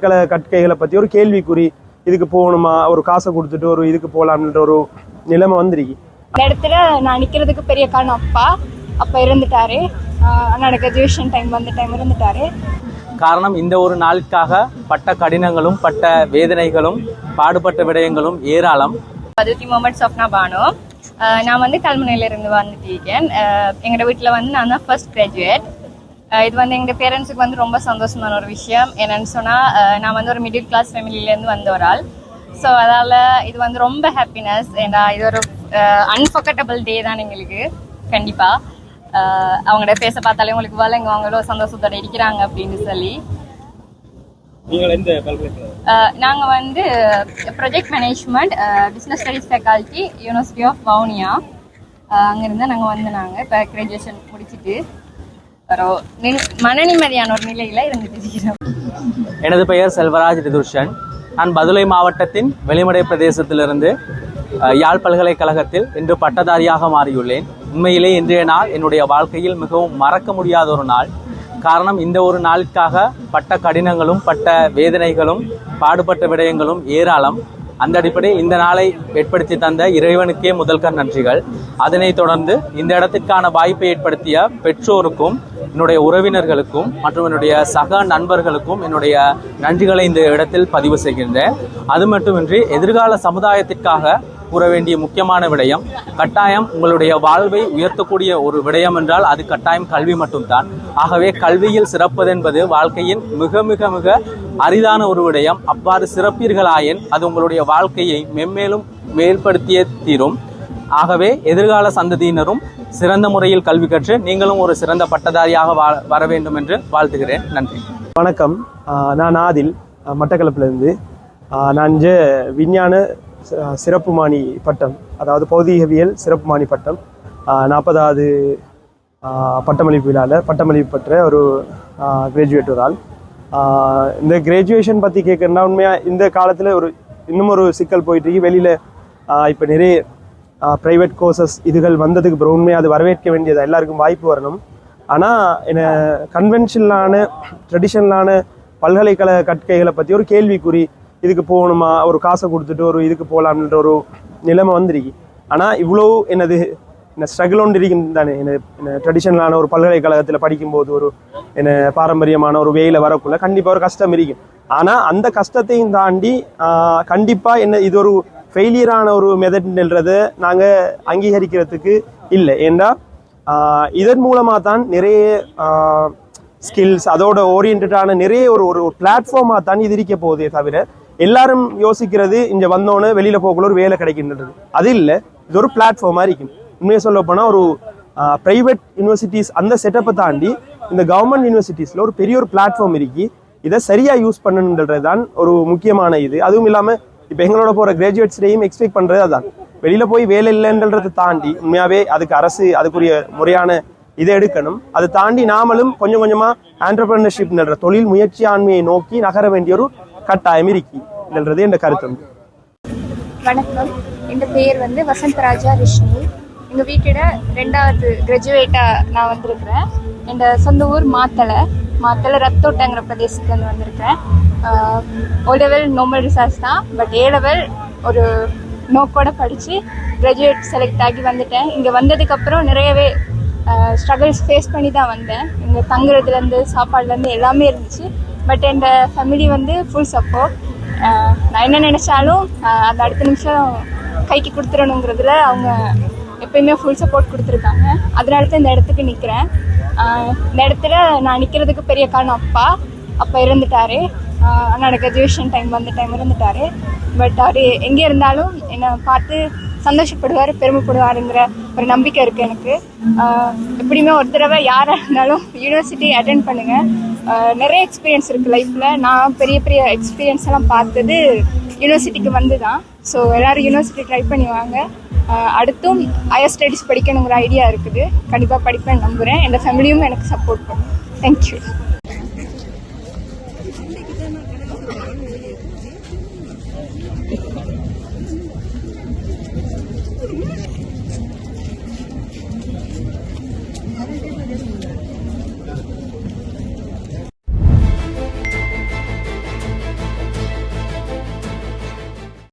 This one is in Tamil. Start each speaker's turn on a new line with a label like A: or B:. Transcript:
A: கற்கைகளை பற்றி ஒரு கேள்விக்குறி, இதுக்கு போகணுமா, ஒரு காசை கொடுத்துட்டு ஒரு இதுக்கு போகலாம்ன்ற ஒரு நிலைமை வந்துருக்கு.
B: இந்த இடத்துல நான் நிற்கிறதுக்கு பெரிய காரணம் அப்பா இறந்துட்டாரு. அண்ணோட கிராஜுவேஷன் டைம் இறந்துட்டாரு.
C: காரணம் இந்த ஒரு நாளுக்காக பட்ட கடினங்களும் பட்ட வேதனைகளும் பாடுபட்ட விடயங்களும் ஏராளம்.
B: பதுத்தி மொமெண்ட்ஸ் ஆஃப் பானு. நான் வந்து கல்முனையிலிருந்து வந்துட்டு இருக்கேன். எங்களோட வீட்டில் வந்து நான் தான் ஃபர்ஸ்ட் கிராஜுவேட். இது வந்து எங்கள் பேரண்ட்ஸுக்கு வந்து ரொம்ப சந்தோஷமான ஒரு விஷயம். என்னன்னு சொன்னால், நான் வந்து ஒரு மிடில் கிளாஸ் ஃபேமிலியிலேருந்து வந்த ஒரு ஆள். ஸோ அதால் இது வந்து ரொம்ப ஹாப்பினஸ். ஏன்னா இது ஒரு அன்ஃபர்கட்டபிள் டே தான் எங்களுக்கு. கண்டிப்பாக அவங்களோட பேச பார்த்தாலே உங்களுக்கு வளங்க அவங்களோ சந்தோஷத்தோட இருக்கிறாங்க அப்படின்னு சொல்லி. நாங்கள் வந்து project management business studies faculty university of Vavuniya. அங்கேருந்து நாங்கள் இப்போ கிராஜுவேஷன் முடிச்சுட்டு மன நிம்மதியான ஒரு நிலையில் இருந்துட்டு இருக்கிறோம்.
C: எனது பெயர் செல்வராஜ் ரிதுர்ஷன். நான் பதுளை மாவட்டத்தின் வெளிமடை பிரதேசத்திலிருந்து யாழ் பல்கலைக்கழகத்தில் இன்று பட்டதாரியாக மாறியுள்ளேன். உண்மையிலே இன்றைய நாள் என்னுடைய வாழ்க்கையில் மிகவும் மறக்க முடியாத ஒரு நாள். காரணம் இந்த ஒரு நாளுக்காக பட்ட கடினங்களும் பட்ட வேதனைகளும் பாடுபட்ட விடயங்களும் ஏராளம். அந்த அடிப்படையில் இந்த நாளை ஏற்படுத்தி தந்த இறைவனுக்கே முதல்கண் நன்றிகள். அதனைத் தொடர்ந்து இந்த இடத்திற்கான வாய்ப்பை ஏற்படுத்திய பெற்றோருக்கும் என்னுடைய உறவினர்களுக்கும் மற்றும் என்னுடைய சக நண்பர்களுக்கும் என்னுடைய நன்றிகளை இந்த இடத்தில் பதிவு செய்கின்றேன். அது மட்டுமின்றி எதிர்கால சமுதாயத்திற்காக கூற வேண்டிய முக்கியமான விடயம், கட்டாயம் உங்களுடைய வாழ்வை உயர்த்தக்கூடிய ஒரு விடயம் என்றால் அது கட்டாயம் கல்வி மட்டும்தான். ஆகவே கல்வியில் சிறப்பது என்பது வாழ்க்கையின் மிக மிக மிக அரிதான ஒரு விடயம். அவ்வாறு சிறப்பீர்களாயின் அது உங்களுடைய வாழ்க்கையை மென்மேலும் மேற்படுத்திய தீரும். ஆகவே எதிர்கால சந்ததியினரும் சிறந்த முறையில் கல்வி கற்று நீங்களும் ஒரு சிறந்த பட்டதாரியாக வர வேண்டும் என்று வாழ்த்துகிறேன். நன்றி.
A: வணக்கம். நான் ஆதில், மட்டக்களப்பிலிருந்து. நான் விஞ்ஞான சிறப்பு மாணி பட்டம், அதாவது பௌதீகவியல் சிறப்பு மாணி பட்டம் 40வது பட்டமளிப்பு விழாவில் பட்டமளிப்பு பெற்ற ஒரு கிராஜுவேட் ஒரு ஆள். இந்த கிராஜுவேஷன் பற்றி கேட்குறேன்னா, உண்மையாக இந்த காலத்தில் இன்னும் ஒரு சிக்கல் போயிட்டுருக்கு. வெளியில் இப்போ நிறைய ப்ரைவேட் கோர்சஸ் இதுகள் வந்ததுக்கு அப்புறம் உண்மையாக அது வரவேற்க வேண்டியது, எல்லாருக்கும் வாய்ப்பு வரணும். ஆனால் என்ன கன்வென்ஷனலான ட்ரெடிஷ்னலான பல்கலைக்கழக கற்கைகளை பற்றி ஒரு கேள்விக்குறி, இதுக்கு போகணுமா, ஒரு காசை கொடுத்துட்டு ஒரு இதுக்கு போகலாம்ன்ற ஒரு நிலைமை வந்துருக்கு. ஆனால் இவ்வளோ என்ன ஸ்ட்ரகிள் ஒன்று இருக்குன்னு தானே. என்ன ட்ரெடிஷ்னலான ஒரு பல்கலைக்கழகத்தில் படிக்கும்போது ஒரு என்ன பாரம்பரியமான ஒரு வேலை வரக்குள்ள கண்டிப்பாக ஒரு கஷ்டம் இருக்கும். ஆனால் அந்த கஷ்டத்தையும் தாண்டி கண்டிப்பாக இது ஒரு ஃபெயிலியரான ஒரு மெத்தட்ன்றதை நாங்கள் அங்கீகரிக்கிறதுக்கு இல்லை. ஏன்னா இதன் மூலமாக தான் நிறைய ஸ்கில்ஸ் அதோட ஓரியன்டான நிறைய ஒரு பிளாட்ஃபார்மாக தான் இது இருக்க போதே தவிர, எல்லாரும் யோசிக்கிறது இங்கே வந்தோன்னு வெளியில் போகக்குள்ள ஒரு வேலை கிடைக்கின்றது. அது இல்லை, இது ஒரு பிளாட்ஃபார்மாக இருக்கும். உண்மையை சொல்ல போனால் ஒரு ப்ரைவேட் யூனிவர்சிட்டிஸ் அந்த செட்டப்பை தாண்டி இந்த கவர்மெண்ட் யூனிவர்சிட்டிஸில் ஒரு பெரிய ஒரு பிளாட்ஃபார்ம் இருக்கு. இதை சரியாக யூஸ் பண்ணுன்றது தான் ஒரு முக்கியமான இது. அதுவும் இல்லாமல் இப்போ எங்களோட போகிற கிராஜுவேட்ஸ்டையும் எக்ஸ்பெக்ட் பண்ணுறது அதான், வெளியில் போய் வேலை இல்லைன்றதை தாண்டி உண்மையாகவே அதுக்கு அரசு அதுக்குரிய முறையான இதை எடுக்கணும். அதை தாண்டி நாமளும் கொஞ்சம் கொஞ்சமாக ஆண்டர்பிரினர்ஷிப்ன்ற தொழில் முயற்சி ஆண்மையை நோக்கி நகர வேண்டிய ஒரு கட்டாயம் இருக்குன்றது என் கருத்து.
B: வணக்கம், என் பேர் வந்து வசந்தராஜா ரிஷ்ணி. எங்கள் வீட்டோட 2வது கிராஜுவேட்டாக நான் வந்திருக்கிறேன். என் சொந்த ஊர் மாத்தலை ரத்தோட்டங்கிற பிரதேசத்துலேருந்து வந்திருக்கேன். O level நார்மல் ரிசர்ச் தான், பட் A level ஒரு நோக்கோட படித்து கிராஜுவேட் செலக்ட் ஆகி வந்துட்டேன். இங்கே வந்ததுக்கப்புறம் நிறையவே ஸ்ட்ரகிள்ஸ் ஃபேஸ் பண்ணி தான் வந்தேன். இங்கே தங்குறதுலேருந்து சாப்பாடுலேருந்து எல்லாமே இருந்துச்சு. பட் என் ஃபேமிலி வந்து ஃபுல் சப்போர்ட். நான் என்ன நினச்சாலும் அந்த அடுத்த நிமிஷம் கைக்கு கொடுத்துடணுங்கிறதுல அவங்க எப்பயுமே ஃபுல் சப்போர்ட் கொடுத்துருக்காங்க. அதனால தான் இந்த இடத்துக்கு நிற்கிறேன். இந்த இடத்துல நான் நிற்கிறதுக்கு பெரிய காரணம் அப்பா இறந்துட்டாரு. அண்ணோட கிராஜுவேஷன் டைம் இறந்துட்டாரு. பட் அவர் எங்கே இருந்தாலும் என்னை பார்த்து சந்தோஷப்படுவார், பெருமைப்படுவாருங்கிற ஒரு நம்பிக்கை இருக்குது எனக்கு. எப்படியுமே ஒரு தடவை யாராக இருந்தாலும் யூனிவர்சிட்டி அட்டென்ட் பண்ணுங்கள். நிறைய எக்ஸ்பீரியன்ஸ் இருக்குது லைஃப்பில். நான் பெரிய பெரிய எக்ஸ்பீரியன்ஸ் எல்லாம் பார்த்தது யூனிவர்சிட்டிக்கு வந்து தான். ஸோ எல்லோரும் யூனிவர்சிட்டி ட்ரை பண்ணி வாங்க. அடுத்தும் ஹையர் ஸ்டடீஸ் படிக்கணுங்கிற ஐடியா இருக்குது. கண்டிப்பாக படிப்பேன் நம்புகிறேன். என் ஃபேமிலியும் எனக்கு சப்போர்ட் பண்ணும். தேங்க்யூ.